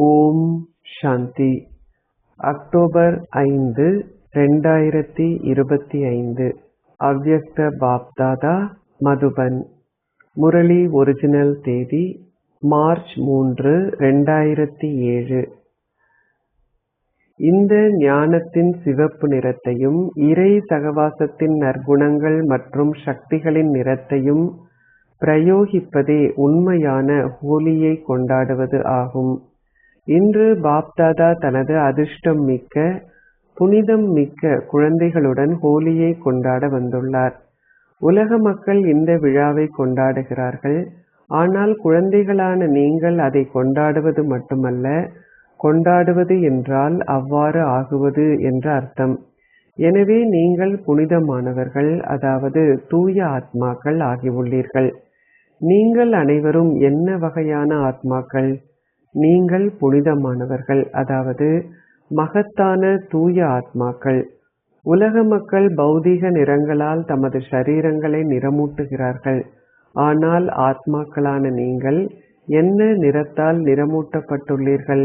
ஓம் சாந்தி. October 5, 2025. அவ்யக்த Bapdada, Madhuban. Murali original தேதி March 3, 2007. இந்த ஞானத்தின் சிவப்பு நிறத்தையும் இறை சகவாசத்தின் நற்குணங்கள் மற்றும் சக்திகளின் நிறத்தையும் பிரயோகிப்பதே உண்மையான ஹோலியை கொண்டாடுவது ஆகும். இன்று பாப்தாதா தனது அதிர்ஷ்டம் மிக்க, புனிதம் மிக்க குழந்தைகளுடன் ஹோலியை கொண்டாட வந்துள்ளார். உலக மக்கள் இந்த விழாவை கொண்டாடுகிறார்கள். ஆனால் குழந்தைகளான நீங்கள் அதை கொண்டாடுவது மட்டுமல்ல, கொண்டாடுவது என்றால் அவ்வாறு ஆகுவது என்ற அர்த்தம். எனவே நீங்கள் புனிதமானவர்கள், அதாவது தூய ஆத்மாக்கள் ஆகியுள்ளீர்கள். நீங்கள் அனைவரும் என்ன வகையான ஆத்மாக்கள்? நீங்கள் புனிதமானவர்கள், அதாவது மகத்தான தூய ஆத்மாக்கள். உலக மக்கள் பௌதீக நிறங்களால் தமது ஷரீரங்களை நிறமூட்டுகிறார்கள். ஆனால் ஆத்மாக்களான நீங்கள் என்ன நிறத்தால் நிறமூட்டப்பட்டுள்ளீர்கள்?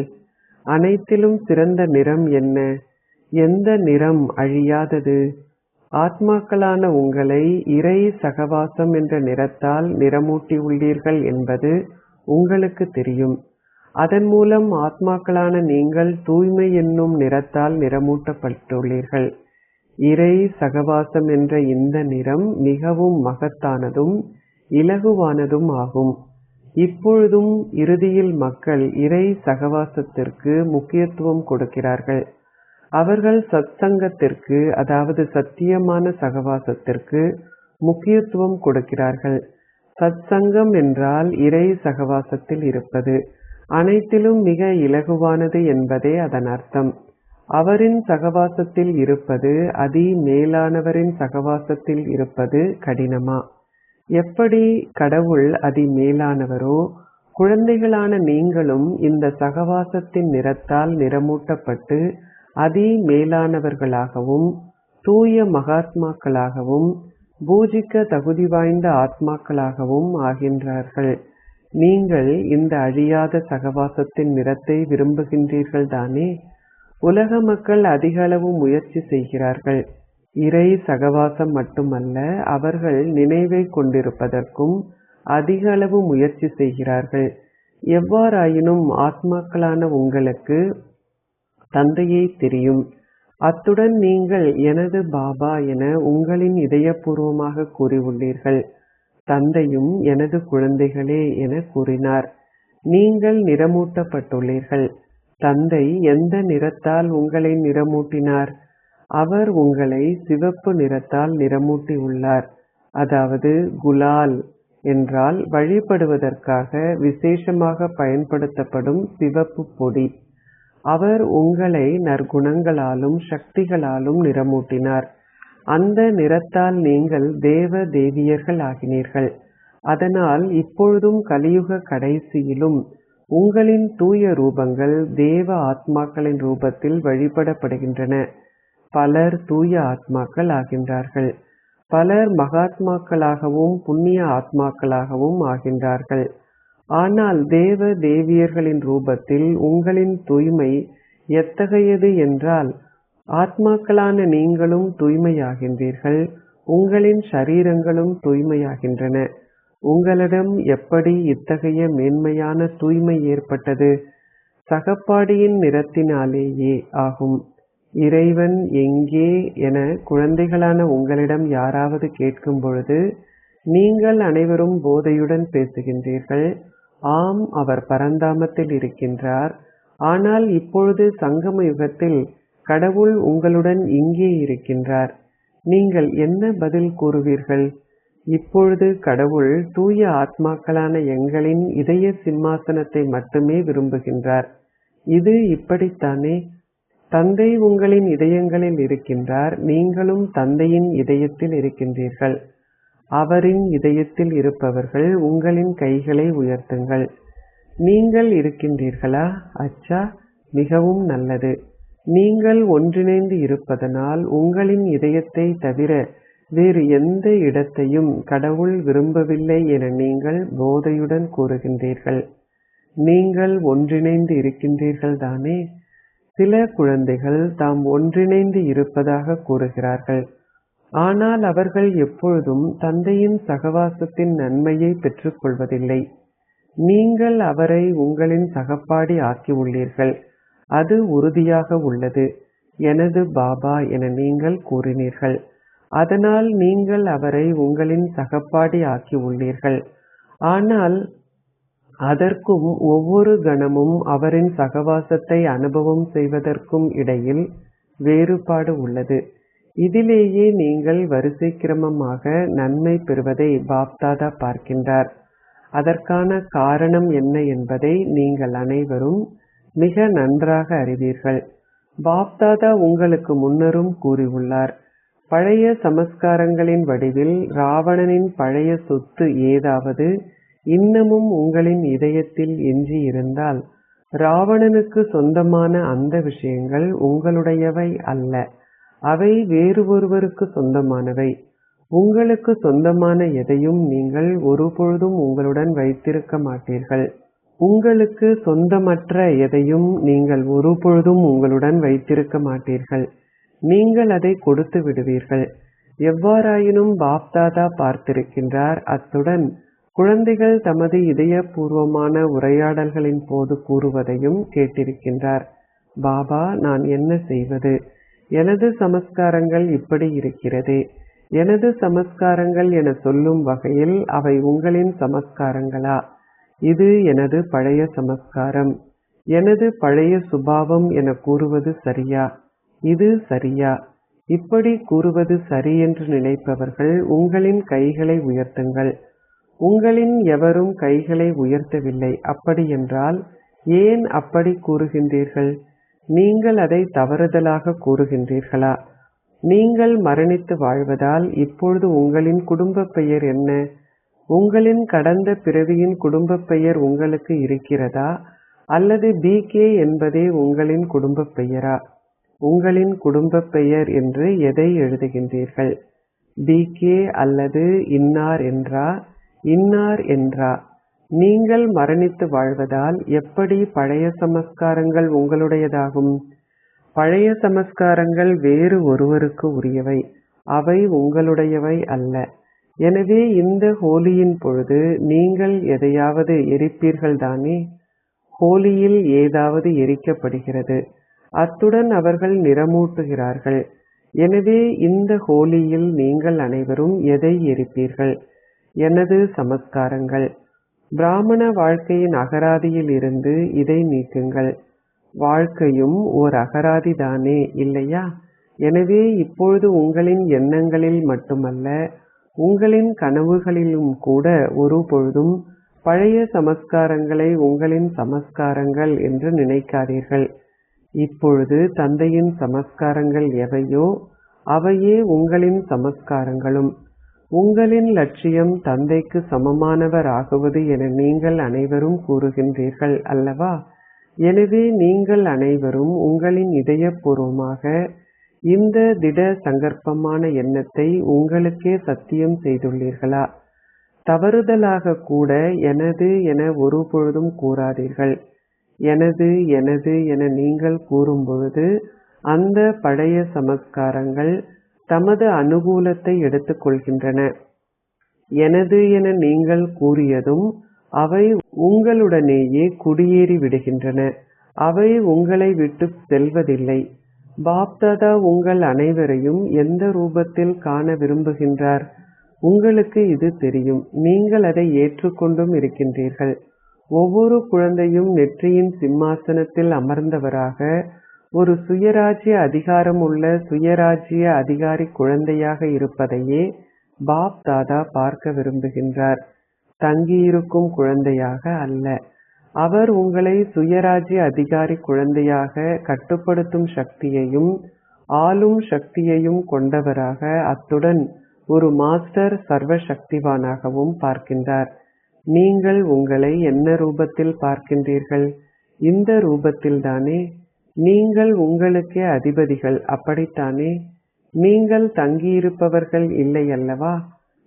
அனைத்திலும் சிறந்த நிறம் என்ன? எந்த நிறம் அழியாதது? ஆத்மாக்களான உங்களை இறை சகவாசம் என்ற நிறத்தால் நிறமூட்டியுள்ளீர்கள் என்பது உங்களுக்கு தெரியும். அதன் மூலம் ஆத்மாக்களான நீங்கள் தூய்மை என்னும் நிறத்தால் நிறமூட்டப்பட்டுள்ளீர்கள். இறை சகவாசம் என்ற இந்த நிறம் மிகவும் மகத்தானதும் இலகுவானதும் ஆகும். இப்பொழுதும் இறுதியில் மக்கள் இறை சகவாசத்திற்கு முக்கியத்துவம் கொடுக்கிறார்கள். அவர்கள் சத்சங்கத்திற்கு, அதாவது சத்தியமான சகவாசத்திற்கு முக்கியத்துவம் கொடுக்கிறார்கள். சத்சங்கம் என்றால் இறை சகவாசத்தில் இருப்பது. அனைத்திலும் மிக இலகுவானது என்பதே அதன் அர்த்தம். அவரின் சகவாசத்தில் இருப்பது அதி மேலானவரின் சகவாசத்தில் இருப்பது கடினமா? எப்படி கடவுள் அதி மேலானவரோ, குழந்தைகளான நீங்களும் இந்த சகவாசத்தின் நிறத்தால் நிறமூட்டப்பட்டு அதி மேலானவர்களாகவும் தூய மகாத்மாக்களாகவும் பூஜிக்க தகுதி வாய்ந்த ஆத்மாக்களாகவும் ஆகின்றார்கள். நீங்கள் இந்த அழியாத சகவாசத்தின் நிறத்தை விரும்புகின்றீர்கள் தானே? உலக மக்கள் அதிக அளவு முயற்சி செய்கிறார்கள். இறை சகவாசம் மட்டுமல்ல, அவர்கள் நினைவை கொண்டிருப்பதற்கும் அதிக அளவு முயற்சி செய்கிறார்கள். எவ்வாறாயினும் ஆத்மாக்களான உங்களுக்கு தந்தையை தெரியும். அத்துடன் நீங்கள் எனது பாபா என உங்களின் இதயபூர்வமாக கூறியுள்ளீர்கள். தந்தையும் எனது குழந்தைகளே என கூறினார். நீங்கள் நிறமூட்டப்பட்டுள்ளீர்கள். தந்தை எந்த நிறத்தால் உங்களை நிறமூட்டினார்? அவர் உங்களை சிவப்பு நிறத்தால் நிறமூட்டியுள்ளார். அதாவது குலால் என்றால் வழிபடுவதற்காக விசேஷமாக பயன்படுத்தப்படும் சிவப்பு பொடி. அவர் உங்களை நற்குணங்களாலும் சக்திகளாலும் நிறமூட்டினார். அந்த நிறத்தால் நீங்கள் தேவ தேவியர்கள் ஆகினீர்கள். அதனால் இப்பொழுதும் கலியுக கடைசியிலும் உங்களின் தூய ரூபங்கள் தேவ ஆத்மாக்களின் ரூபத்தில் வழிபடப்படுகின்றன. பலர் தூய ஆத்மாக்கள் ஆகின்றார்கள். பலர் மகாத்மாக்களாகவும் புண்ணிய ஆத்மாக்களாகவும் ஆகின்றார்கள். ஆனால் தேவ தேவியர்களின் ரூபத்தில் உங்களின் தூய்மை எத்தகையது என்றால், ஆத்மாக்களான நீங்களும் தூய்மையாகின்றீர்கள். உங்களின் ஷரீரங்களும் தூய்மையாகின்றன. உங்களிடம் எப்படி இத்தகைய மேன்மையான தூய்மை ஏற்பட்டது? சகப்பாடியின் நிறத்தினாலேயே ஆகும். இறைவன் எங்கே என குழந்தைகளான உங்களிடம் யாராவது கேட்கும் பொழுது நீங்கள் அனைவரும் போதையுடன் பேசுகின்றீர்கள். ஆம், அவர் பரந்தாமத்தில் இருக்கின்றார். ஆனால் இப்பொழுது சங்கம யுகத்தில் கடவுள் உங்களுடன் இங்கே இருக்கின்றார். நீங்கள் என்ன பதில் கூறுவீர்கள்? இப்பொழுது கடவுள் தூய ஆத்மாக்களான எங்களின் இதய சிம்மாசனத்தை மட்டுமே விரும்புகின்றார். இது இப்படித்தானே? தந்தை உங்களின் இதயங்களில் இருக்கின்றார். நீங்களும் தந்தையின் இதயத்தில் இருக்கின்றீர்கள். அவரின் இதயத்தில் இருப்பவர்கள் உங்களின் கைகளை உயர்த்துங்கள். நீங்கள் இருக்கின்றீர்களா? அச்சா, மிகவும் நல்லது. நீங்கள் ஒன்றிணைந்து இருப்பதனால் உங்களின் இதயத்தை தவிர வேறு எந்த இடத்தையும் கடவுள் விரும்பவில்லை என நீங்கள் போதையுடன் கூறுகின்றீர்கள். நீங்கள் ஒன்றிணைந்து இருக்கின்றீர்கள் தானே? சில குழந்தைகள் தாம் ஒன்றிணைந்து இருப்பதாக கூறுகிறார்கள். ஆனால் அவர்கள் எப்பொழுதும் தந்தையின் சகவாசத்தின் நன்மையை பெற்றுக்கொள்வதில்லை. நீங்கள் அவரை உங்களின் சகப்பாடி ஆக்கியுள்ளீர்கள். அது உறுதியாக உள்ளது. எனது பாபா என நீங்கள் கூறினீர்கள். அதனால் நீங்கள் அவரை உங்களின் சகப்பாடி ஆக்கியுள்ளீர்கள். ஆனால் அதற்கும் ஒவ்வொரு கணமும் அவரின் சகவாசத்தை அனுபவம் செய்வதற்கும் இடையில் வேறுபாடு உள்ளது. இதிலேயே நீங்கள் வரிசை கிரமமாக நன்மை பெறுவதை பாப்தாதா பார்க்கின்றார். அதற்கான காரணம் என்ன என்பதை நீங்கள் அனைவரும் மிக நன்றாக அறிவீர்கள். பாப்தாதா உங்களுக்கு முன்னரும் கூறியுள்ளார். பழைய சமஸ்காரங்களின் வடிவில் ராவணனின் பழைய சொத்து ஏதாவது இன்னமும் உங்களின் இதயத்தில் எஞ்சி இருந்தால், ராவணனுக்கு சொந்தமான அந்த விஷயங்கள் உங்களுடையவை அல்ல. அவை வேறு ஒருவருக்கு சொந்தமானவை. உங்களுக்கு சொந்தமான எதையும் நீங்கள் ஒருபொழுதும் உங்களுடன் வைத்திருக்க மாட்டீர்கள். உங்களுக்கு சொந்தமற்ற எதையும் நீங்கள் ஒருபொழுதும் உங்களுடன் வைத்திருக்க மாட்டீர்கள். நீங்கள் அதை கொடுத்து விடுவீர்கள். எவ்வாறாயினும் பாப்தாதா பார்த்திருக்கின்றார். அத்துடன் குழந்தைகள் தமது இதயபூர்வமான உரையாடல்களின் போது கூறுவதையும் கேட்டிருக்கின்றார். பாபா, நான் என்ன செய்வது? எனது சமஸ்காரங்கள் இப்படி இருக்கிறது. எனது சமஸ்காரங்கள் என சொல்லும் வகையில் அவை உங்களின் சமஸ்காரங்களா? இது எனது பழைய சமஸ்காரம், எனது பழைய சுபாவம் என கூறுவது சரியா? இது சரியா? இப்படி கூறுவது சரி என்று நினைப்பவர்கள் உங்களின் கைகளை உயர்த்துங்கள். உங்களின் எவரும் கைகளை உயர்த்தவில்லை. அப்படியென்றால் ஏன் அப்படி கூறுகின்றீர்கள்? நீங்கள் அதை தவறுதலாக கூறுகின்றீர்களா? நீங்கள் மரணித்து வாழ்வதால் இப்பொழுது உங்களின் குடும்ப பெயர் என்ன? உங்களின் கடந்த பிறவியின் குடும்ப பெயர் உங்களுக்கு இருக்கிறதா? அல்லது பிகே என்பதே உங்களின் குடும்ப பெயரா? உங்களின் குடும்ப பெயர் என்று எதை எழுதுகின்றீர்கள்? பிகே அல்லது இன்னார் என்றா? இன்னார் என்றா? நீங்கள் மரணித்து வாழ்வதால் எப்படி பழைய சமஸ்காரங்கள் உங்களுடையதாகும்? பழைய சமஸ்காரங்கள் வேறு ஒருவருக்கு உரியவை. அவை உங்களுடையவை அல்ல. எனவே இந்த ஹோலியின் பொழுது நீங்கள் எதையாவது எரிப்பீர்கள் தானே? ஹோலியில் ஏதாவது எரிக்கப்படுகிறது. அத்துடன் அவர்கள் நிறமூட்டுகிறார்கள். எனவே இந்த ஹோலியில் நீங்கள் அனைவரும் எதை எரிப்பீர்கள்? எனது சமஸ்காரங்கள். பிராமண வாழ்க்கையின் அகராதியில் இருந்து இதை நீக்குங்கள். வாழ்க்கையும் ஓர் அகராதி தானே, இல்லையா? எனவே இப்பொழுது உங்களின் எண்ணங்களில் மட்டுமல்ல, உங்களின் கனவுகளிலும் கூட ஒரு பொழுதும் பழைய சமஸ்காரங்களை உங்களின் சமஸ்காரங்கள் என்று நினைக்காதீர்கள். இப்பொழுது தந்தையின் சமஸ்காரங்கள் எவையோ அவையே உங்களின் சமஸ்காரங்களும். உங்களின் லட்சியம் தந்தைக்கு சமமானவர் ஆகுவது என நீங்கள் அனைவரும் கூறுகின்றீர்கள் அல்லவா? எனவே நீங்கள் அனைவரும் உங்களின் இதயபூர்வமாக இந்த திட சங்கற்பமான எண்ணத்தை உங்களுக்கே சத்தியம் செய்துள்ளீர்களா? தவறுதலாக கூட எனது என ஒரு பொழுதும் கூறாதீர்கள். எனது எனது என நீங்கள் கூறும்பொழுது அந்த பழைய சமஸ்காரங்கள் தமது அனுகூலத்தை எடுத்துக் கொள்கின்றன. எனது என நீங்கள் கூறியதும் அவை உங்களுடனேயே குடியேறி விடுகின்றன. அவை உங்களை விட்டு செல்வதில்லை. பாப்தாதா உங்கள் அனைவரையும் எந்த ரூபத்தில் காண விரும்புகின்றார்? உங்களுக்கு இது தெரியும். நீங்கள் அதை ஏற்றுக்கொண்டும் இருக்கின்றீர்கள். ஒவ்வொரு குழந்தையும் நெற்றியின் சிம்மாசனத்தில் அமர்ந்தவராக ஒரு சுயராஜ்ய அதிகாரம் உள்ள சுயராஜ்ய அதிகாரி குழந்தையாக இருப்பதையே பாப்தாதா பார்க்க விரும்புகின்றார். தங்கியிருக்கும் குழந்தையாக அல்ல. அவர் உங்களை சுயராஜ்ய அதிகாரி குழந்தையாக கட்டுப்படுத்தும் சக்தியையும் ஆளும் சக்தியையும் கொண்டவராக, அத்துடன் ஒரு மாஸ்டர் சர்வ சக்திவானாகவும் பார்க்கின்றார். நீங்கள் உங்களை என்ன ரூபத்தில் பார்க்கின்றீர்கள்? இந்த ரூபத்தில்தானே? நீங்கள் உங்களுக்கே அதிபதிகள், அப்படித்தானே? நீங்கள் தங்கியிருப்பவர்கள் இல்லை அல்லவா?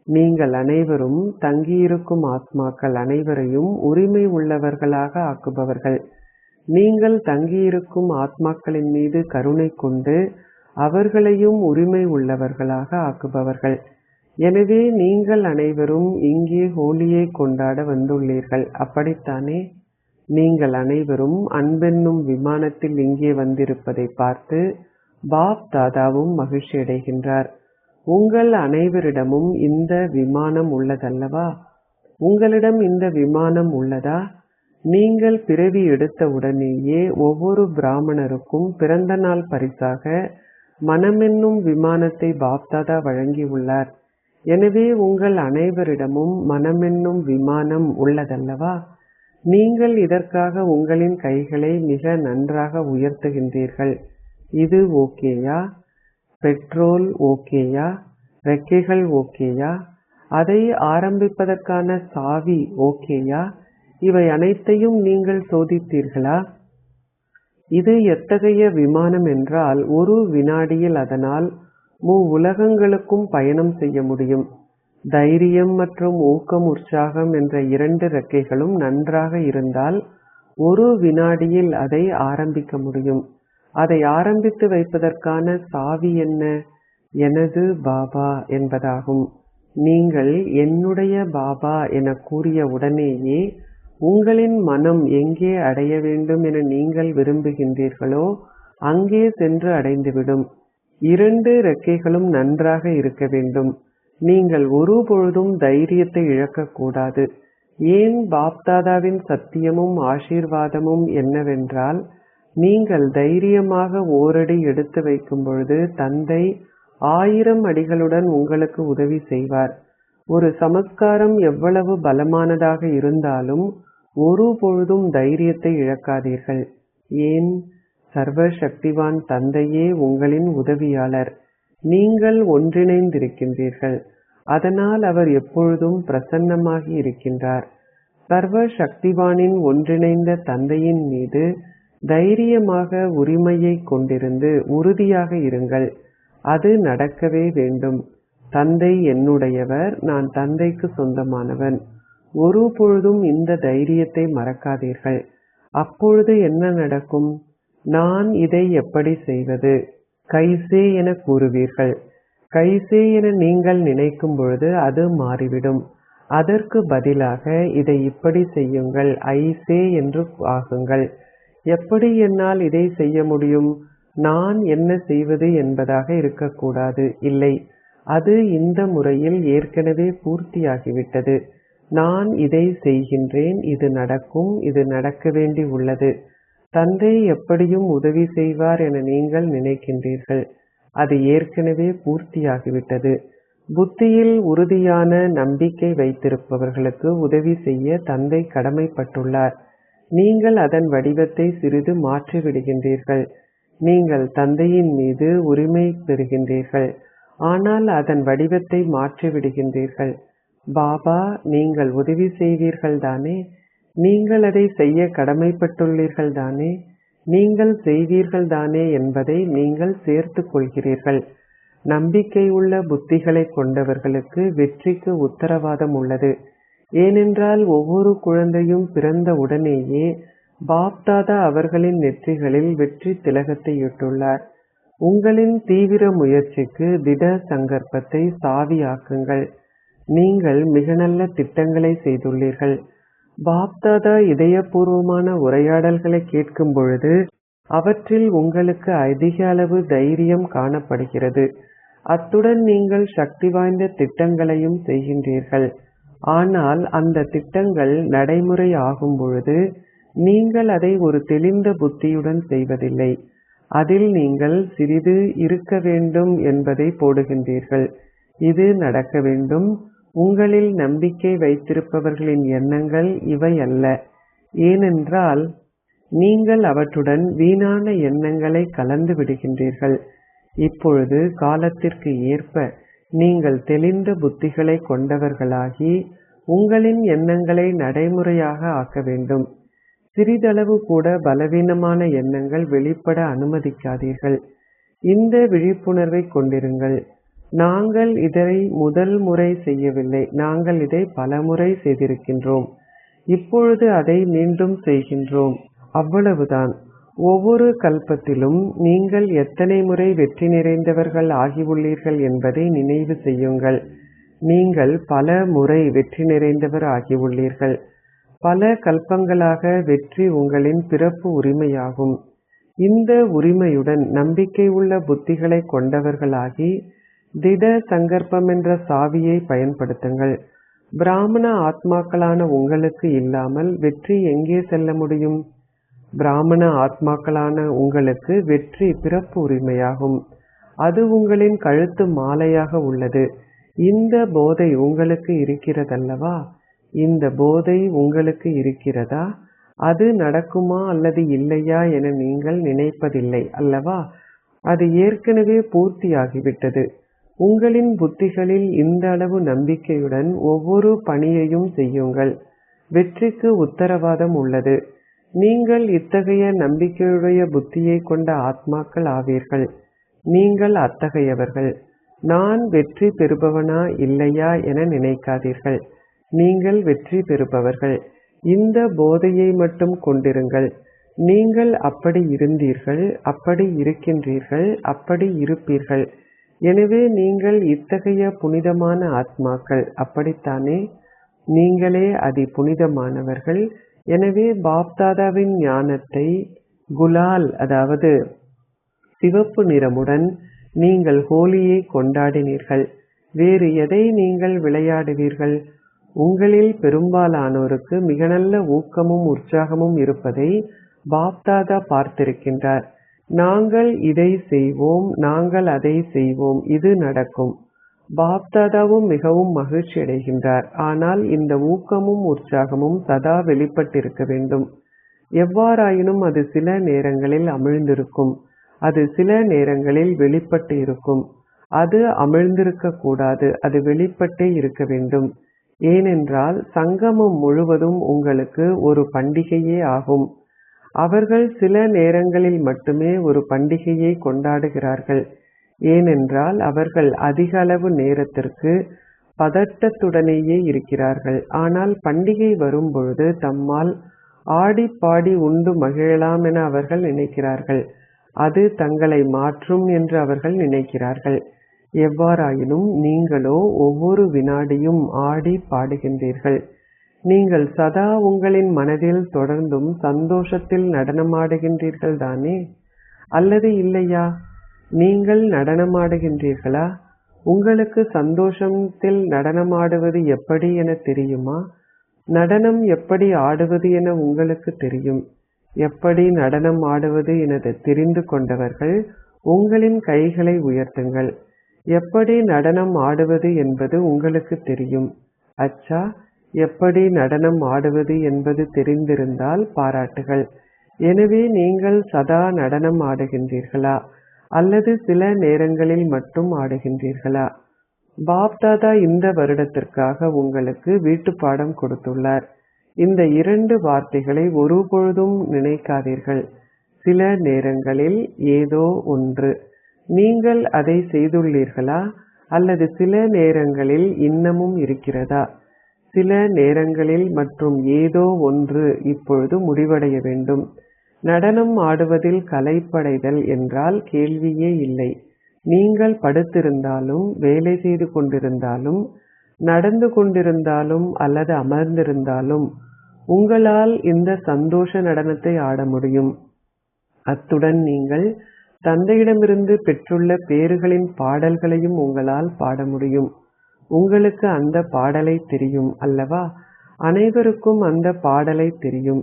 நீங்கள் அனைவரும் தங்கியிருக்கும் ஆத்மாக்கள் அனைவரையும் உரிமை உள்ளவர்களாக ஆக்குபவர்கள். நீங்கள் தங்கியிருக்கும் ஆத்மாக்களின் மீது கருணை கொண்டு அவர்களையும் உரிமை உள்ளவர்களாக ஆக்குபவர்கள். எனவே நீங்கள் அனைவரும் இங்கே ஹோலியை கொண்டாட வந்துள்ளீர்கள், அப்படித்தானே? நீங்கள் அனைவரும் அன்பென்னும் விமானத்தில் இங்கே வந்திருப்பதை பார்த்து பாப் தாதாவும் மகிழ்ச்சி அடைகின்றார். உங்கள் அனைவரிடமும் இந்த விமானம் உள்ளதல்லவா? உங்களிடம் இந்த விமானம் உள்ளதா? நீங்கள் பிறவி எடுத்தவுடனேயே ஒவ்வொரு பிராமணருக்கும் பிறந்த நாள் பரிசாக மனமென்னும் விமானத்தை பாப்தாதா வழங்கியுள்ளார். எனவே உங்கள் அனைவரிடமும் மனமென்னும் விமானம் உள்ளதல்லவா? நீங்கள் இதற்காக உங்களின் கைகளை மிக நன்றாக உயர்த்துகின்றீர்கள். இது ஓகேயா? பெட்ரோல் ஓகேயா? ரெக்கைகள் ஓகேயா? அதை ஆரம்பிப்பதற்கான சாவி ஓகேயா? இவை அனைத்தையும் நீங்கள் சோதித்தீர்களா? இது எத்தகைய விமானம் என்றால் ஒரு வினாடியில் அதனால் உலகங்களுக்கும் பயணம் செய்ய முடியும். தைரியம் மற்றும் ஊக்கம் உற்சாகம் என்ற 2 ரெக்கைகளும் நன்றாக இருந்தால் ஒரு வினாடியில் அதை ஆரம்பிக்க முடியும். அதை ஆரம்பித்து வைப்பதற்கான சாவி என்ன? எனது பாபா என்பதாகும். நீங்கள் என்னுடைய பாபா என கூறிய உடனேயே உங்களின் மனம் எங்கே அடைய வேண்டும் என நீங்கள் விரும்புகின்றீர்களோ அங்கே சென்று அடைந்துவிடும். 2 ரெக்கைகளும் நன்றாக இருக்க வேண்டும். நீங்கள் ஒருபொழுதும் தைரியத்தை இழக்கக்கூடாது. ஏன்? பாப்தாதாவின் சத்தியமும் ஆசீர்வாதமும் என்னவென்றால், நீங்கள் தைரியமாக ஓரடி எடுத்து வைக்கும் பொழுது தந்தை 1000 அடிகளுடன் உங்களுக்கு உதவி செய்வார். ஒரு சமஸ்காரம் எவ்வளவு பலமானதாக இருந்தாலும் ஒருபொழுதும் தைரியத்தை இழக்காதீர்கள். ஏன்? சர்வ சக்திவான் தந்தையே உங்களின் உதவியாளர். நீங்கள் ஒன்றிணைந்திருக்கின்றீர்கள். அதனால் அவர் எப்பொழுதும் பிரசன்னமாகி இருக்கின்றார். சர்வ சக்திவானின் ஒன்றிணைந்த தந்தையின் மீது தைரியமாக உரிமையை கொண்டிருந்து உறுதியாக இருங்கள். அது நடக்கவே வேண்டும். தந்தை என்னுடையவர், நான் தந்தைக்கு சொந்தமானவன். ஒருபொழுதும் இந்த தைரியத்தை மறக்காதீர்கள். அப்பொழுது என்ன நடக்கும்? நான் இதை எப்படி செய்வது? கைசே என கூறுவீர்கள். கைசே என நீங்கள் நினைக்கும் பொழுது அது மாறிவிடும். அதற்கு பதிலாக இதை இப்படி செய்யுங்கள், ஐசே என்று ஆகுங்கள். எப்படி என்னால் இதை செய்ய முடியும்? நான் என்ன செய்வது என்பதாக இருக்கக்கூடாது. இல்லை, அது இந்த முறையில் ஏற்கனவே பூர்த்தியாகிவிட்டது. நான் இதை செய்கின்றேன், இது நடக்கும், இது நடக்க வேண்டி உள்ளது. தந்தை எப்படியும் உதவி செய்வார் என நீங்கள் நினைக்கின்றீர்கள். அது ஏற்கனவே பூர்த்தியாகிவிட்டது. புத்தியில் உறுதியான நம்பிக்கை வைத்திருப்பவர்களுக்கு உதவி செய்ய தந்தை கடமைப்பட்டுள்ளார். நீங்கள் அதன் வடிவத்தை சிறிது மாற்றிவிடுகின்றீர்கள். நீங்கள் தந்தையின் மீது உரிமை பெறுகின்றீர்கள், ஆனால் அதன் வடிவத்தை மாற்றிவிடுகின்றீர்கள். பாபா, நீங்கள் உதவி செய்வீர்கள் தானே? நீங்கள் அதை செய்ய கடமைப்பட்டுள்ளீர்கள் தானே? நீங்கள் செய்வீர்கள் தானே என்பதை நீங்கள் சேர்த்துக் கொள்கிறீர்கள். நம்பிக்கையுள்ள புத்திகளை கொண்டவர்களுக்கு வெற்றிக்கு உத்தரவாதம் உள்ளது. ஏனென்றால் ஒவ்வொரு குழந்தையும் பிறந்த உடனேயே பாப்தாதா அவர்களின் நெற்றிகளில் வெற்றி திலகத்தை இட்டுள்ளார். உங்களின் தீவிர முயற்சிக்கு திட சங்கற்பத்தை சாவியாக்குங்கள். நீங்கள் மிக நல்ல திட்டங்களை செய்துள்ளீர்கள். பாப்தாதா இதயபூர்வமான உரையாடல்களை கேட்கும் பொழுது அவற்றில் உங்களுக்கு அதிக அளவு தைரியம் காணப்படுகிறது. அத்துடன் நீங்கள் சக்தி வாய்ந்த திட்டங்களையும் செய்கின்றீர்கள். ஆனால் அந்த திட்டங்கள் நடைமுறை ஆகும் பொழுது நீங்கள் அதை ஒரு தெளிந்த புத்தியுடன் செய்வதில்லை. அதில் நீங்கள் சிறிது இருக்க வேண்டும் என்பதை போடுகின்றீர்கள். இது நடக்க வேண்டும். உங்களில் நம்பிக்கை வைத்திருப்பவர்களின் எண்ணங்கள் இவை அல்ல. ஏனென்றால் நீங்கள் அவற்றுடன் வீணான எண்ணங்களை கலந்து விடுகின்றீர்கள். இப்பொழுது காலத்திற்கு ஏற்ப நீங்கள் தெளிந்த புத்திகளை கொண்டவர்களாகி உங்களின் எண்ணங்களை நடைமுறையாக ஆக்க வேண்டும். சிறிதளவு கூட பலவீனமான எண்ணங்கள் வெளிப்பட அனுமதிக்காதீர்கள். இந்த விழிப்புணர்வை கொண்டிருங்கள். நாங்கள் இதை முதல் முறை செய்யவில்லை, நாங்கள் இதை பலமுறை செய்திருக்கின்றோம். இப்பொழுது அதை மீண்டும் செய்கின்றோம். அவ்வளவுதான். ஒவ்வொரு கல்பத்திலும் நீங்கள் எத்தனை முறை வெற்றி நிறைந்தவர்கள் ஆகியுள்ளீர்கள் என்பதை நினைவு செய்யுங்கள். நீங்கள் பல முறை வெற்றி நிறைந்தவர் ஆகியுள்ளீர்கள். பல கல்பங்களாக வெற்றி உங்களின் பிறப்பு உரிமையாகும். இந்த உரிமையுடன் நம்பிக்கை உள்ள புத்திகளை கொண்டவர்களாகி திட சங்கற்பம் என்ற சாவியை பயன்படுத்துங்கள். பிராமண ஆத்மாக்களான உங்களுக்கு இல்லாமல் வெற்றி எங்கே செல்ல முடியும்? பிராமண ஆத்மாக்களான உங்களுக்கு வெற்றி பிறப்பு உரிமையாகும். அது உங்களின் கழுத்து மாலையாக உள்ளது. இந்த போதை உங்களுக்கு இருக்கிறதல்லவா? இந்த போதை உங்களுக்கு இருக்கிறதா? அது நடக்குமா அல்லது இல்லையா என நீங்கள் நினைப்பதில்லை அல்லவா? அது ஏற்கனவே பூர்த்தியாகிவிட்டது. உங்களின் புத்திகளில் இந்த அளவு நம்பிக்கையுடன் ஒவ்வொரு பணியையும் செய்யுங்கள். வெற்றிக்கு உத்தரவாதம் உள்ளது. நீங்கள் இத்தகைய நம்பிக்கையுடைய புத்தியை கொண்ட ஆத்மாக்கள் ஆவீர்கள். நீங்கள் அத்தகையவர்கள். நான் வெற்றி பெறுபவனா இல்லையா என நினைக்காதீர்கள். நீங்கள் வெற்றி பெறுபவர்கள். இந்த போதையை மட்டும் கொண்டிருங்கள். நீங்கள் அப்படி இருந்தீர்கள், அப்படி இருக்கின்றீர்கள், அப்படி இருப்பீர்கள். எனவே நீங்கள் இத்தகைய புனிதமான ஆத்மாக்கள், அப்படித்தானே? நீங்களே அதி புனிதமானவர்கள். எனவே பாப்தாதாவின் ஞானத்தை குலால், அதாவது சிவப்பு நிறமுடன் நீங்கள் ஹோலியை கொண்டாடினீர்கள். வேறு எதை நீங்கள் விளையாடுவீர்கள்? உங்களில் பெரும்பாலானோருக்கு மிக நல்ல ஊக்கமும் உற்சாகமும் இருப்பதை பாப்தாதா பார்த்திருக்கின்றார். நாங்கள் இதை செய்வோம், நாங்கள் அதை செய்வோம், இது நடக்கும். பாப்தாதாவும் மிகவும் மகிழ்ச்சி அடைகின்றார். ஆனால் இந்த ஊக்கமும் உற்சாகமும் சதா வெளிப்பட்டிருக்க வேண்டும். எவ்வாறாயினும் அது சில நேரங்களில் அமிழ்ந்திருக்கும். அது சில நேரங்களில் வெளிப்பட்டு இருக்கும். அது அமிழ்ந்திருக்க கூடாது, அது வெளிப்பட்டே இருக்க வேண்டும். ஏனென்றால் சங்கமம் முழுவதும் உங்களுக்கு ஒரு பண்டிகையே ஆகும். அவர்கள் சில நேரங்களில் மட்டுமே ஒரு பண்டிகையை கொண்டாடுகிறார்கள். ஏனென்றால் அவர்கள் அதிக அளவு நேரத்திற்கு பதட்டத்துடனேயே இருக்கிறார்கள். ஆனால் பண்டிகை வரும்பொழுது தம்மால் ஆடி பாடி உண்டு மகிழலாம் என அவர்கள் நினைக்கிறார்கள். அது தங்களை மாற்றும் என்று அவர்கள் நினைக்கிறார்கள். எவ்வாறாயினும் நீங்களோ ஒவ்வொரு வினாடியும் ஆடி பாடுகின்றீர்கள். நீங்கள் சதா உங்களின் மனதில் தொடர்ந்தும் சந்தோஷத்தில் நடனமாடுகின்றீர்கள் தானே, அல்லது இல்லையா? நீங்கள் நடனமாடுகின்றீர்களா? உங்களுக்கு சந்தோஷத்தில் நடனமாடுவது எப்படி என தெரியுமா? நடனம் எப்படி ஆடுவது என உங்களுக்கு தெரியும். எப்படி நடனம் ஆடுவது என தெரிந்து கொண்டவர்கள் உங்களின் கைகளை உயர்த்துங்கள். எப்படி நடனம் ஆடுவது என்பது உங்களுக்கு தெரியும். அச்சா, எப்படி நடனம் ஆடுவது என்பது தெரிந்திருந்தால் பாராட்டுகள். எனவே நீங்கள் சதா நடனம் ஆடுகின்றீர்களா அல்லது சில நேரங்களில் மட்டும் ஆடுகின்றீர்களா? பாப்தாதா இந்த வருடத்திற்காக உங்களுக்கு வீட்டுப்பாடம் கொடுத்துள்ளார். இந்த 2 வார்த்தைகளை ஒருபொழுதும் நினைக்காதீர்கள். சில நேரங்களில் ஏதோ ஒன்று. நீங்கள் அதை செய்துள்ளீர்களா அல்லது சில நேரங்களில் இன்னமும் இருக்கிறதா? சில நேரங்களில் மற்றும் ஏதோ ஒன்று இப்பொழுது முடிவடைய வேண்டும். நடனம் ஆடுவதில் கலைப்படைதல் என்றால் கேள்வியே இல்லை. நீங்கள் படுத்திருந்தாலும், வேலை செய்து கொண்டிருந்தாலும், நடந்து கொண்டிருந்தாலும் அல்லது அமர்ந்திருந்தாலும் உங்களால் இந்த சந்தோஷ நடனத்தை ஆட முடியும். அத்துடன் நீங்கள் தந்தையிடமிருந்து பெற்றுள்ள பேறுகளின் பாடல்களையும் உங்களால் பாட முடியும். உங்களுக்கு அந்த பாடலை தெரியும் அல்லவா? அனைவருக்கும் அந்த பாடலை தெரியும்.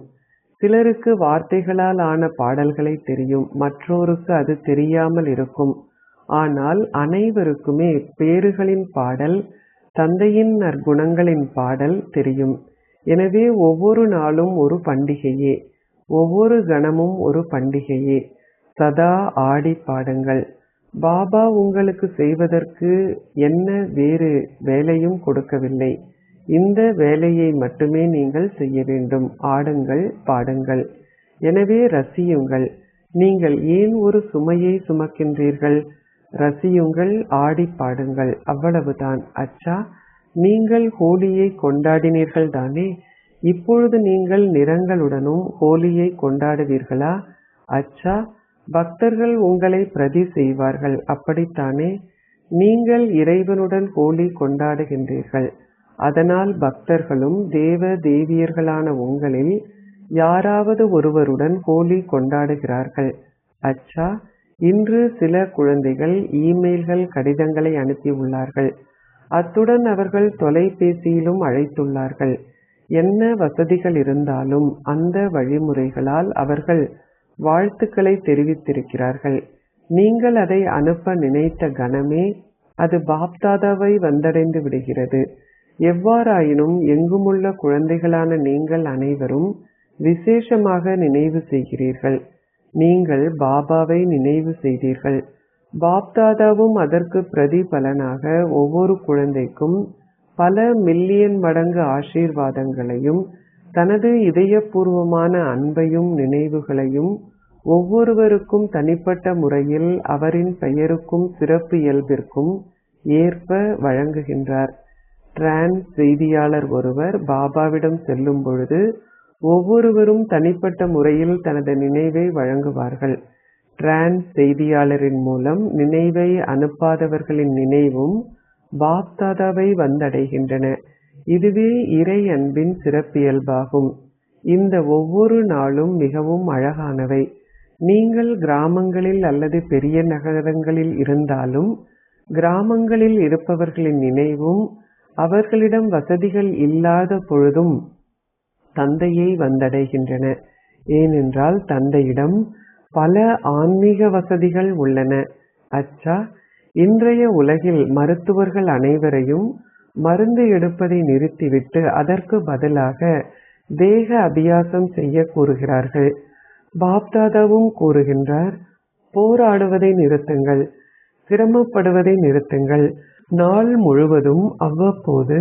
சிலருக்கு வார்த்தைகளால் ஆன பாடல்களை தெரியும், மற்றோருக்கு அது தெரியாமல் இருக்கும். ஆனால் அனைவருக்குமே பேறுகளின் பாடல், தந்தையின் நற்குணங்களின் பாடல் தெரியும். எனவே ஒவ்வொரு நாளும் ஒரு பண்டிகையே, ஒவ்வொரு கணமும் ஒரு பண்டிகையே. சதா ஆடி பாடுங்கள். பாபா உங்களுக்கு செய்வதற்கு என்ன வேறு வேலையும் கொடுக்கவில்லை. இந்த வேலையை மட்டுமே நீங்கள் செய்ய வேண்டும். ஆடுங்கள், பாடுங்கள். எனவே ரசியுங்கள். நீங்கள் ஏன் ஒரு சுமையை சுமக்கின்றீர்கள்? ரசியுங்கள், ஆடி பாடுங்கள், அவ்வளவுதான். அச்சா, நீங்கள் ஹோலியை கொண்டாடினீர்கள் தானே? இப்பொழுது நீங்கள் நிறங்களுடனும் ஹோலியை கொண்டாடுவீர்களா? அச்சா, பக்தர்கள் உங்களை பிரதி செய்வார்கள், அப்படித்தானே? நீங்கள் இறைவனுடன் ஹோலி கொண்டாடுகின்றீர்கள். அதனால் பக்தர்களும் தேவ தேவியர்களான உங்களில் யாராவது ஒருவருடன் ஹோலி கொண்டாடுகிறார்கள். அச்சா, இன்று சில குழந்தைகள் இமெயில்கள், கடிதங்களை அனுப்பியுள்ளார்கள். அத்துடன் அவர்கள் தொலைபேசியிலும் அழைத்துள்ளார்கள். என்ன வசதிகள் இருந்தாலும் அந்த வழிமுறைகளால் அவர்கள் வாழ்த்துக்களை தெரிவித்திருக்கிறார்கள். நீங்கள் அதை அனுப்ப நினைத்த கணமே அது பாப்தாதாவை வந்தடைந்து விடுகிறது. எவ்வாறாயினும் எங்குமுள்ள குழந்தைகளான நீங்கள் அனைவரும் விசேஷமாக நினைவு செய்கிறீர்கள். நீங்கள் பாபாவை நினைவு செய்தீர்கள். பாப்தாதாவும் அதற்கு பிரதிபலனாக ஒவ்வொரு குழந்தைக்கும் பல மில்லியன் மடங்கு ஆசீர்வாதங்களையும் தனது இதயபூர்வமான அன்பையும் நினைவுகளையும் ஒவ்வொருவருக்கும் தனிப்பட்ட முறையில் அவரின் பெயருக்கும் சிறப்பு இயல்பிற்கும் ஏற்ப வழங்குகின்றார். டிரான்ஸ் செய்தியாளர் ஒருவர் பாபாவிடம் செல்லும் பொழுது ஒவ்வொருவரும் தனிப்பட்ட முறையில் தனது நினைவை வழங்குவார்கள். டிரான்ஸ் செய்தியாளரின் மூலம் நினைவை அனுப்பாதவர்களின் நினைவும் பாப்தாதாவை வந்தடைகின்றன. இதுவே இறை அன்பின் சிறப்பியல்பாகும். இந்த ஒவ்வொரு நாளும் மிகவும் அழகானவை. நீங்கள் கிராமங்களில் அல்லது பெரிய நகரங்களில் இருந்தாலும் கிராமங்களில் இருப்பவர்களின் நினைவும் அவர்களிடம் வசதிகள் இல்லாத பொழுதும் தந்தையை வந்தடைகின்றன. ஏனென்றால் தந்தையிடம் பல ஆன்மீக வசதிகள் உள்ளன. அச்சா, இன்றைய உலகில் மருத்துவர்கள் அனைவரையும் மருந்து எடுப்பதை நிறுத்திவிட்டு அதற்கு பதிலாக தேக அபியாசம் செய்ய கூறுகிறார்கள். பாப்தாதாவும் கூறுகின்றார், போராடுவதை நிறுத்துங்கள், சிரமப்படுவதை நிறுத்துங்கள். நாள் முழுவதும் அவ்வப்போது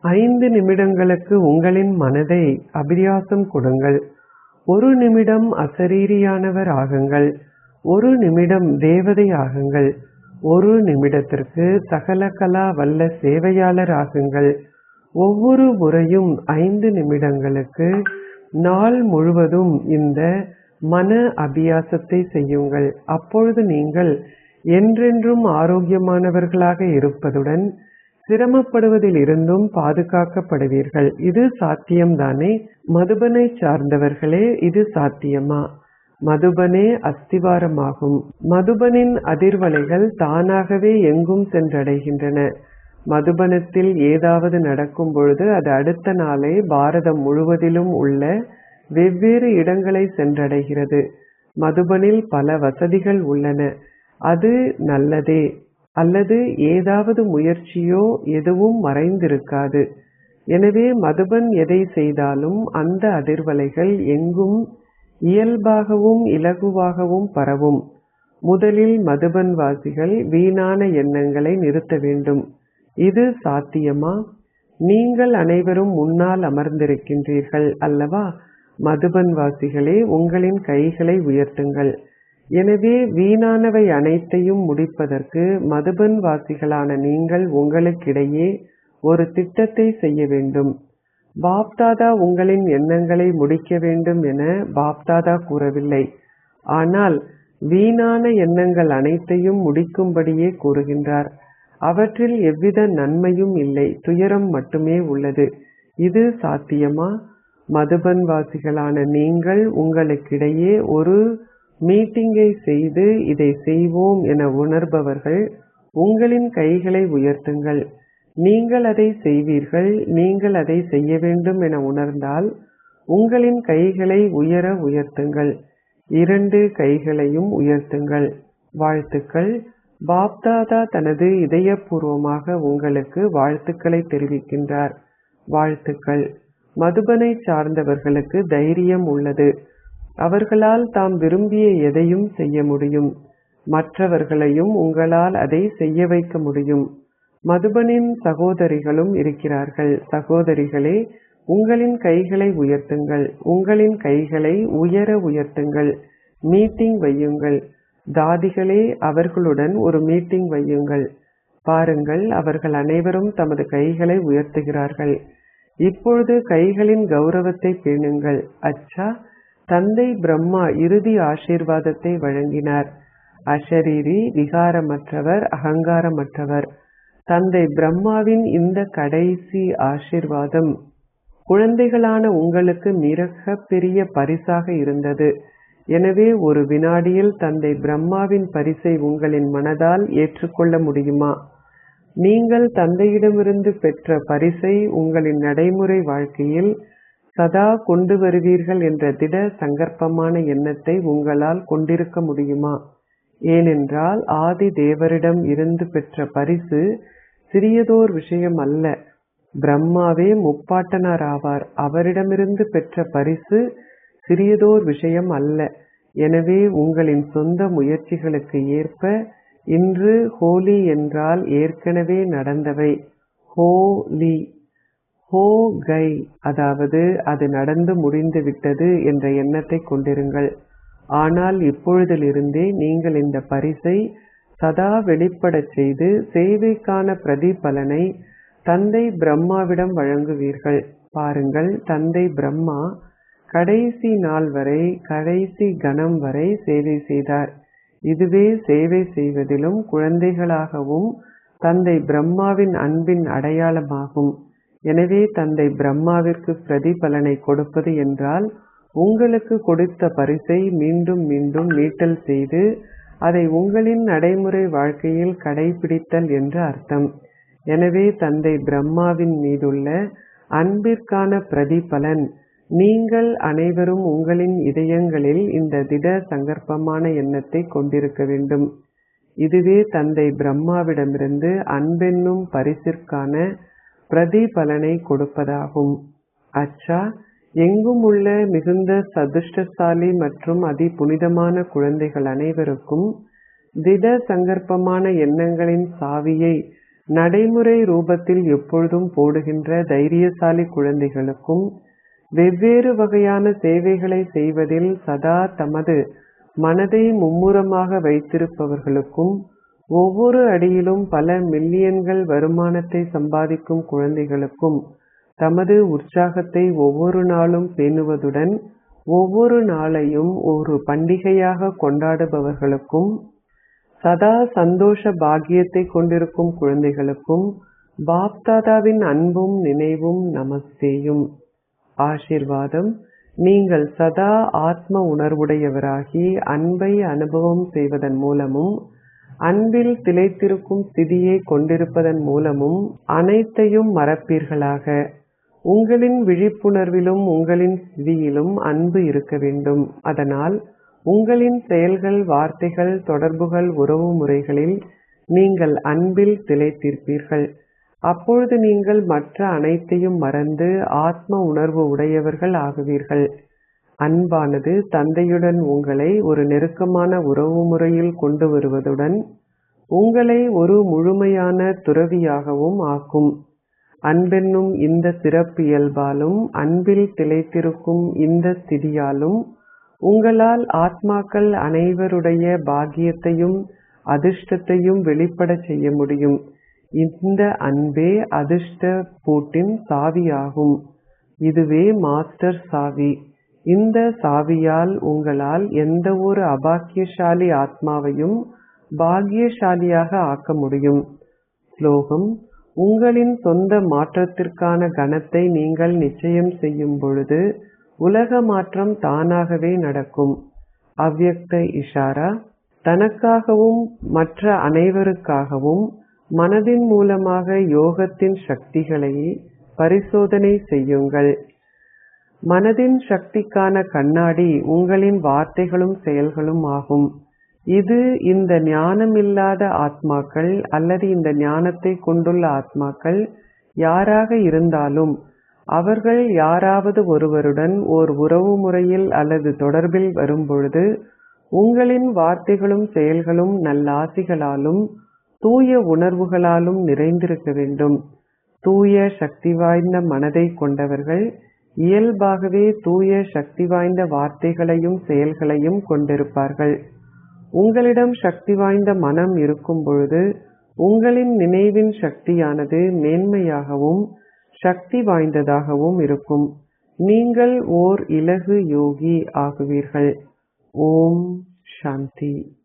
5 நிமிடங்களுக்கு உங்களின் மனதை அபியாசம் கொடுங்கள். 1 நிமிடம் அசரீரியானவர் ஆகுங்கள். 1 நிமிடம் தேவதை ஆகுங்கள். 1 நிமிடத்திற்கு சகலகலா வல்ல சேவையாளர் ஆகுங்கள். ஒவ்வொரு முறையும் 5 நிமிடங்களுக்கு நாள் முழுவதும் இந்த மன அபியாசத்தை செய்யுங்கள். அப்பொழுது நீங்கள் என்றென்றும் ஆரோக்கியமானவர்களாக இருப்பதுடன் சிரமப்படுவதில் இருந்தும் பாதுகாக்கப்படுவீர்கள். இது சாத்தியம்தானே? மதுபனை சார்ந்தவர்களே, இது சாத்தியமா? மதுபனே அஸ்திவாரமாகும். மதுபனின் அதிர்வலைகள் தானாகவே எங்கும் சென்றடைகின்றன. மதுபனத்தில் ஏதாவது நடக்கும் பொழுது அது அடுத்த நாளே பாரதம் முழுவதிலும் உள்ள வெவ்வேறு இடங்களை சென்றடைகிறது. மதுபனில் பல வசதிகள் உள்ளன. அது நல்லதே. அல்லது ஏதாவது முயற்சியோ எதுவும் மறைந்திருக்காது. எனவே மதுபன் எதை செய்தாலும் அந்த அதிர்வலைகள் எங்கும் இயல்பாகவும் இலகுவாகவும் பரவும். முதலில் மதுபன் வாசிகள் வீணான எண்ணங்களை நிறுத்த வேண்டும். இது சாத்தியமா? நீங்கள் அனைவரும் முன்னால் அமர்ந்திருக்கின்றீர்கள் அல்லவா? மதுபன் வாசிகளே, உங்களின் கைகளை உயர்த்துங்கள். எனவே வீணானவை அனைத்தையும் முடிப்பதற்கு மதுபன் வாசிகளான நீங்கள் உங்களுக்கிடையே ஒரு திட்டத்தை செய்ய வேண்டும். பாப்தாதா உங்களின் எண்ணங்களை முடிக்க வேண்டும் என பாப்தாதா கூறவில்லை. ஆனால் வீணான எண்ணங்கள் அனைத்தையும் முடிக்கும்படியே கூறுகின்றார். அவற்றில் எவ்வித நன்மையும் இல்லை, துயரம் மட்டுமே உள்ளது. இது சாத்தியமா? மதுபன் வாசிகளான நீங்கள் உங்களுக்கிடையே ஒரு மீட்டிங்கை செய்து இதை செய்வோம் என உணர்பவர்கள் உங்களின் கைகளை உயர்த்துங்கள். நீங்கள் அதை செய்வீர்கள். நீங்கள் அதை செய்ய வேண்டும் என உணர்ந்தால் உங்களின் கைகளை உயர உயர்த்துங்கள். 2 கைகளையும் உயர்த்துங்கள். வாழ்த்துக்கள். பாப்தாதா தனது இதயபூர்வமாக உங்களுக்கு வாழ்த்துக்களை தெரிவிக்கின்றார். வாழ்த்துக்கள். மதுபனை சார்ந்தவர்களுக்கு தைரியம் உள்ளது. அவர்களால் தாம் விரும்பிய எதையும் செய்ய முடியும். மற்றவர்களையும் உங்களால் அதை செய்ய வைக்க முடியும். மதுபனின் சகோதரிகளும் இருக்கிறார்கள். சகோதரிகளே, உங்களின் கைகளை உயர்த்துங்கள். உங்களின் கைகளை உயர உயர்த்துங்கள். மீட்டிங் வையுங்கள். தாதிகளே, அவர்களுடன் ஒரு மீட்டிங் வையுங்கள். பாருங்கள், அவர்கள் அனைவரும் தமது கைகளை உயர்த்துகிறார்கள். இப்பொழுது கைகளின் கௌரவத்தை பேணுங்கள். அச்சா, தந்தை பிரம்மா இறுதி ஆசீர்வாதத்தை வழங்கினார். அஷரீரி, விகாரமற்றவர், அகங்காரமற்றவர். தந்தை பிரம்மாவின் இந்த கடைசி ஆசீர்வாதம் குழந்தைகளான உங்களுக்கு மிக பெரிய பரிசாக இருந்தது. எனவே ஒரு வினாடியில் தந்தை பிரம்மாவின் பரிசை உங்களின் மனதால் ஏற்றுக்கொள்ள முடியுமா? நீங்கள் தந்தையிடமிருந்து பெற்ற பரிசை உங்களின் நடைமுறை வாழ்க்கையில் சதா கொண்டு வருவீர்கள் என்ற திட சங்கற்பமான எண்ணத்தை உங்களால் கொண்டிருக்க முடியுமா? ஏனென்றால் ஆதி தேவரிடம் இருந்து பெற்ற பரிசு சிறியதோர் விஷயம் அல்ல. பிரம்மாவே முப்பாட்டனார் ஆவார். அவரிடமிருந்து பெற்ற பரிசு சிறியதோர் விஷயம் அல்ல. எனவே உங்களின் சொந்த முயற்சிகளுக்கு ஏற்ப இன்று ஹோலி என்றால் ஏற்கனவே நடந்தவை. ஹோலி, ஹோ கை, அதாவது அது நடந்து முடிந்து விட்டது என்ற எண்ணத்தை கொண்டிருங்கள். ஆனால் இப்பொழுதிலிருந்தே நீங்கள் இந்த பரிசை சதா வெளிப்படச் செய்து சேவைக்கான பிரதிபலனை தந்தை பிரம்மாவிடம் வழங்குவீர்கள். பாருங்கள், தந்தை பிரம்மா கடைசி நாள் வரை, கடைசி கணம் வரை சேவை செய்தார். இதுவே சேவை செய்வதிலும் குழந்தைகளாகவும் தந்தை பிரம்மாவின் அன்பின் அடையாளமாகும். எனவே தந்தை பிரம்மாவிற்கு பிரதிபலனை கொடுப்பது என்றால் உங்களுக்கு கொடுத்த பரிசை மீண்டும் மீண்டும் மீட்டல் செய்து அதை உங்களின் நடைமுறை வாழ்க்கையில் கடைபிடித்தல் என்று அர்த்தம். எனவே தந்தை பிரம்மாவின் மீதுள்ள அன்பிற்கான பிரதிபலன் நீங்கள் அனைவரும் உங்களின் இதயங்களில் இந்த திட சங்கற்பமான எண்ணத்தை கொண்டிருக்க வேண்டும். இதுவே தந்தை பிரம்மாவிடமிருந்து அன்பென்னும் பரிசிற்கான பிரதிபலனை கொடுப்பதாகும். அச்சா, எங்கும் உள்ள மிகுந்த சதுஷ்டசாலி மற்றும் அதி புனிதமான குழந்தைகள் அனைவருக்கும் திட சங்கற்பமான எண்ணங்களின் சாவியை நடைமுறை ரூபத்தில் எப்பொழுதும் போடுகின்ற தைரியசாலி குழந்தைகளுக்கும் வெவ்வேறு வகையான சேவைகளை செய்வதில் சதா தமது மனதை மும்முரமாக வைத்திருப்பவர்களுக்கும் ஒவ்வொரு அடியிலும் பல மில்லியன்கள் வருமானத்தை சம்பாதிக்கும் குழந்தைகளுக்கும் தமது உற்சாகத்தை ஒவ்வொரு நாளும் பேணுவதுடன் ஒவ்வொரு நாளையும் ஒரு பண்டிகையாக கொண்டாடுபவர்களுக்கும் சதா சந்தோஷ பாக்கியத்தை கொண்டிருக்கும் குழந்தைகளுக்கும் பாப்தாதாவின் அன்பும் நினைவும் நமஸ்தேயும். ஆசீர்வாதம். நீங்கள் சதா ஆத்ம உணர்வுடையவராகி அன்பை அனுபவம் செய்வதன் மூலமும் அன்பில் திளைத்திருக்கும் ஸ்திதியை கொண்டிருப்பதன் மூலமும் அனைத்தையும் மறப்பீர்களாக. உங்களின் விழிப்புணர்விலும் உங்களின் ஸ்திதியிலும் அன்பு இருக்க வேண்டும். அதனால் உங்களின் செயல்கள், வார்த்தைகள், தொடர்புகள், உறவு முறைகளில் நீங்கள் அன்பில் திளைத்திருப்பீர்கள். அப்பொழுது நீங்கள் மற்ற அனைத்தையும் மறந்து ஆத்ம உணர்வு உடையவர்கள் ஆகுவீர்கள். அன்பானது தந்தையுடன் உங்களை ஒரு நெருக்கமான உறவு முறையில் கொண்டு வருவதுடன் உங்களை ஒரு முழுமையான துறவியாகவும் ஆக்கும். அன்பென்னும் இந்த சிறப்பு இயல்பாலும் அன்பில் திளைத்திருக்கும் இந்த ஸ்திதியாலும் உங்களால் ஆத்மாக்கள் அனைவருடைய பாக்கியத்தையும் அதிர்ஷ்டத்தையும் வெளிப்படச் செய்ய முடியும். இந்த அன்பே அதிர்ஷ்ட பூட்டின் சாவியாகும். இதுவே மாஸ்டர் சாவி. இந்த சாவியால் உங்களால் எந்த ஒரு அபாக்கியசாலி ஆத்மாவையும் பாக்கியசாலியாக ஆக்க முடியும். ஸ்லோகம். உங்களின் சொந்த மாற்றத்திற்கான கணத்தை நீங்கள் நிச்சயம் செய்யும் பொழுது உலக மாற்றம் தானாகவே நடக்கும். அவ்யக்த இஷாரா. தனக்காகவும் மற்ற அனைவருக்காகவும் மனதின் மூலமாக யோகத்தின் சக்திகளை பரிசோதனை செய்யுங்கள். மனதின் சக்திக்கான கண்ணாடி உங்களின் வார்த்தைகளும் செயல்களும் ஆகும். இது இந்த ஞானமில்லாத ஆத்மாக்கள் அல்லது இந்த ஞானத்தை கொண்டுள்ள ஆத்மாக்கள் யாராக இருந்தாலும் அவர்கள் யாராவது ஒருவருடன் ஓர் உறவு முறையில் அல்லது தொடர்பில் வரும்பொழுது உங்களின் வார்த்தைகளும் செயல்களும் நல்லாசிகளாலும் தூய உணர்வுகளாலும் நிறைந்திருக்க வேண்டும். தூய சக்தி வாய்ந்த மனதை கொண்டவர்கள் இயல்பாகவே தூய சக்தி வாய்ந்த வார்த்தைகளையும் செயல்களையும் கொண்டிருப்பார்கள். உங்களிடம் சக்தி வாய்ந்த மனம் இருக்கும் பொழுது உங்களின் நினைவின் சக்தியானது மேன்மையாகவும் சக்தி வாய்ந்ததாகவும் இருக்கும். நீங்கள் ஓர் இலகு யோகி ஆகுவீர்கள். ஓம் சாந்தி.